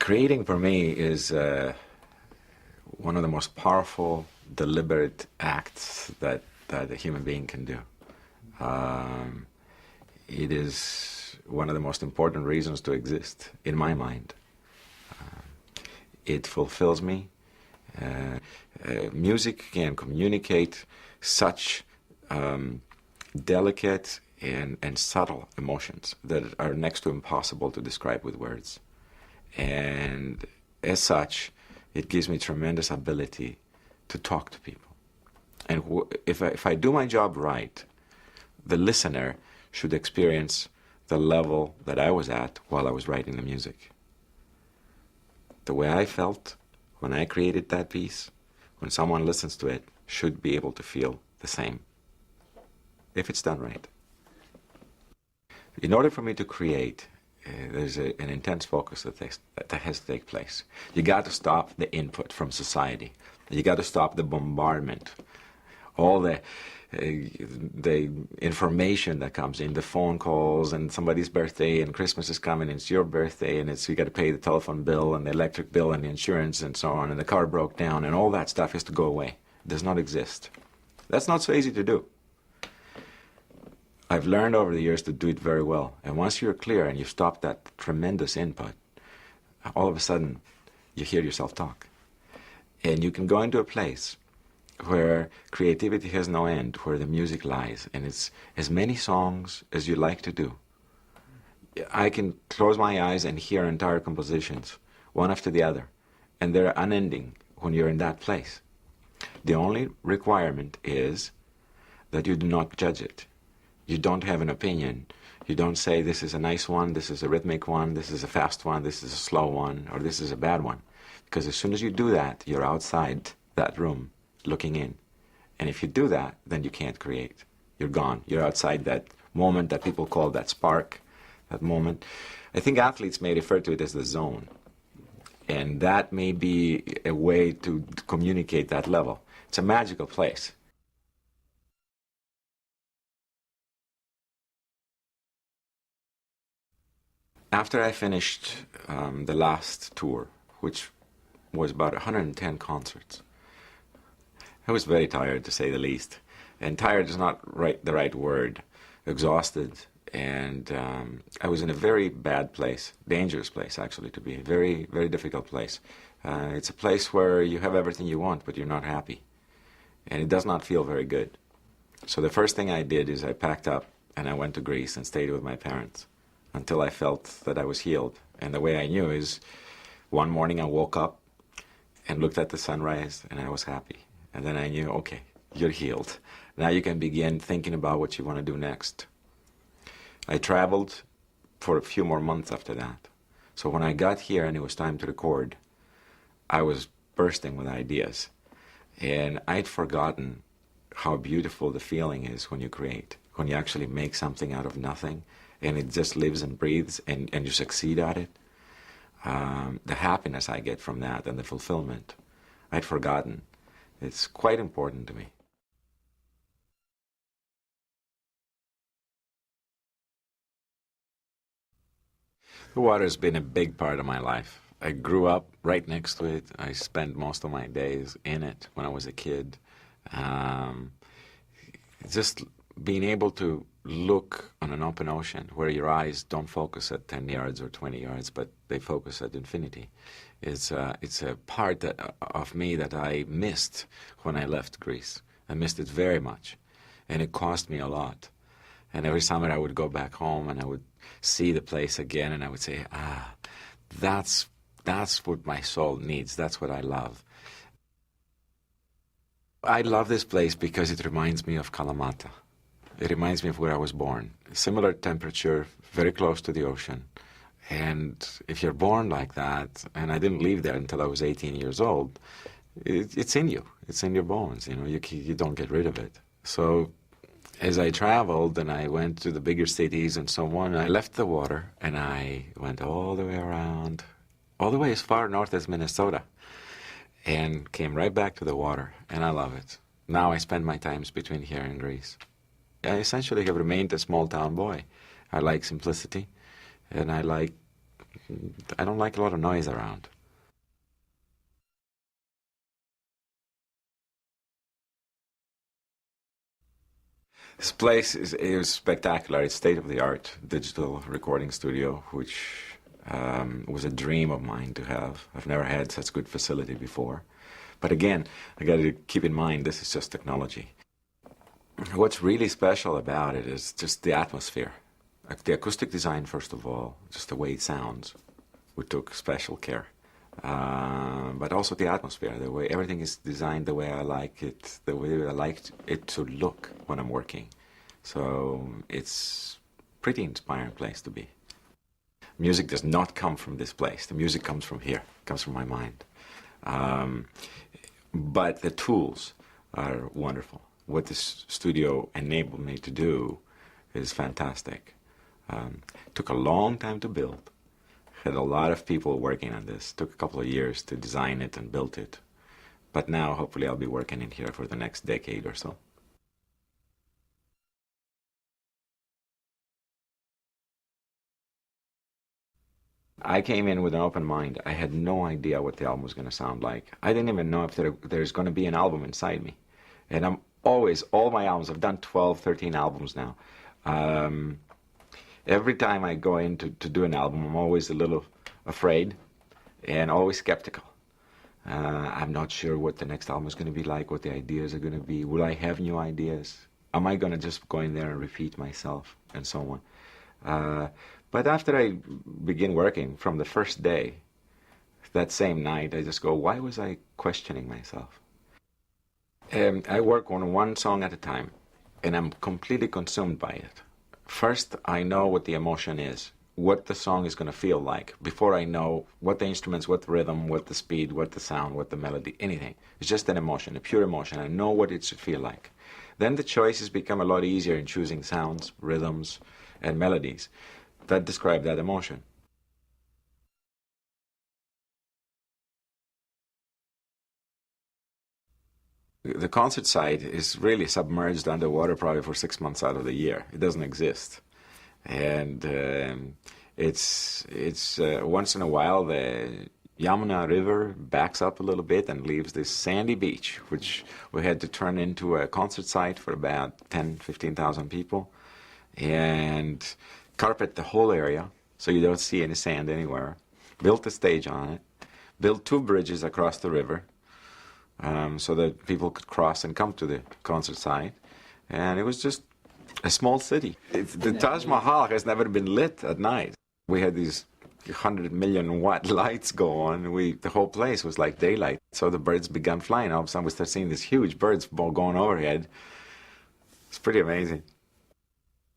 Creating for me is one of the most powerful, deliberate acts that a human being can do. It is one of the most important reasons to exist, in my mind. It fulfills me. Music can communicate such delicate and subtle emotions that are next to impossible to describe with words. And as such, it gives me tremendous ability to talk to people. And if I do my job right, the listener should experience the level that I was at while I was writing the music. The way I felt when I created that piece, when someone listens to it, should be able to feel the same, if it's done right. In order for me to create, there's an intense focus that has to take place. You got to stop the input from society. You got to stop the bombardment, all the information that comes in, the phone calls, and somebody's birthday, and Christmas is coming, and it's your birthday, and you got to pay the telephone bill, and the electric bill, and the insurance, and so on, and the car broke down, and all that stuff has to go away. It does not exist. That's not so easy to do. I've learned over the years to do it very well. And once you're clear and you stop that tremendous input, all of a sudden you hear yourself talk. And you can go into a place where creativity has no end, where the music lies, and it's as many songs as you like to do. I can close my eyes and hear entire compositions, one after the other, and they're unending when you're in that place. The only requirement is that you do not judge it. You don't have an opinion. You don't say this is a nice one, this is a rhythmic one, this is a fast one, this is a slow one, or this is a bad one. Because as soon as you do that, you're outside that room looking in. And if you do that, then you can't create. You're gone. You're outside that moment that people call that spark, that moment. I think athletes may refer to it as the zone. And that may be a way to communicate that level. It's a magical place. After I finished the last tour, which was about 110 concerts, I was very tired, to say the least. And tired is not the right word. Exhausted. And I was in a very bad place, dangerous place, actually, to be. A very, very difficult place. It's a place where you have everything you want, but you're not happy. And it does not feel very good. So the first thing I did is I packed up and I went to Greece and stayed with my parents until I felt that I was healed. And the way I knew is one morning I woke up and looked at the sunrise and I was happy. And then I knew, okay, you're healed. Now you can begin thinking about what you want to do next. I traveled for a few more months after that. So when I got here and it was time to record, I was bursting with ideas. And I'd forgotten how beautiful the feeling is when you create, when you actually make something out of nothing and it just lives and breathes and you succeed at it. The happiness I get from that and the fulfillment, I'd forgotten. It's quite important to me. The water has been a big part of my life. I grew up right next to it. I spent most of my days in it when I was a kid. Just being able to look on an open ocean where your eyes don't focus at 10 yards or 20 yards, but they focus at infinity. It's a part of me that I missed when I left Greece. I missed it very much, and it cost me a lot. And every summer I would go back home and I would see the place again and I would say, that's what my soul needs. That's what I love. I love this place because it reminds me of Kalamata. It reminds me of where I was born. Similar temperature, very close to the ocean. And if you're born like that, and I didn't leave there until I was 18 years old, it's in you. It's in your bones. You don't get rid of it. So as I traveled and I went to the bigger cities and so on, I left the water and I went all the way around, all the way as far north as Minnesota, and came right back to the water, and I love it. Now I spend my times between here and Greece. I essentially have remained a small-town boy. I like simplicity, and I like I don't like a lot of noise around. This place is spectacular. It's state-of-the-art digital recording studio, which was a dream of mine to have. I've never had such good facility before. But again, I got to keep in mind this is just technology. What's really special about it is just the atmosphere. Like the acoustic design, first of all, just the way it sounds. We took special care. But also the atmosphere, the way everything is designed the way I like it, the way I like it to look when I'm working. So it's pretty inspiring place to be. Music does not come from this place. The music comes from here, comes from my mind. But the tools are wonderful. What this studio enabled me to do is fantastic. Took a long time to build. Had a lot of people working on this. Took a couple of years to design it and build it. But now, hopefully, I'll be working in here for the next decade or so. I came in with an open mind. I had no idea what the album was going to sound like. I didn't even know if there's going to be an album inside me. And I'm always, all my albums, I've done 12, 13 albums now. Every time I go in to do an album, I'm always a little afraid and always skeptical. I'm not sure what the next album is going to be like, what the ideas are going to be. Will I have new ideas? Am I going to just go in there and repeat myself and so on? But after I begin working, from the first day, that same night, I just go, why was I questioning myself? I work on one song at a time, and I'm completely consumed by it. First, I know what the emotion is, what the song is going to feel like, before I know what the instruments, what the rhythm, what the speed, what the sound, what the melody, anything. It's just an emotion, a pure emotion. I know what it should feel like. Then the choices become a lot easier in choosing sounds, rhythms, and melodies that describe that emotion. The concert site is really submerged underwater probably for 6 months out of the year. It doesn't exist. And it's once in a while the Yamuna River backs up a little bit and leaves this sandy beach, which we had to turn into a concert site for about 10, 15,000 people, and carpet the whole area so you don't see any sand anywhere. Built a stage on it, built 2 bridges across the river so that people could cross and come to the concert site, and it was just a small city. The Taj Mahal has never been lit at night. We had these 100 million watt lights go on. The whole place was like daylight. So the birds began flying. All of a sudden we start seeing these huge birds going overhead. It's pretty amazing.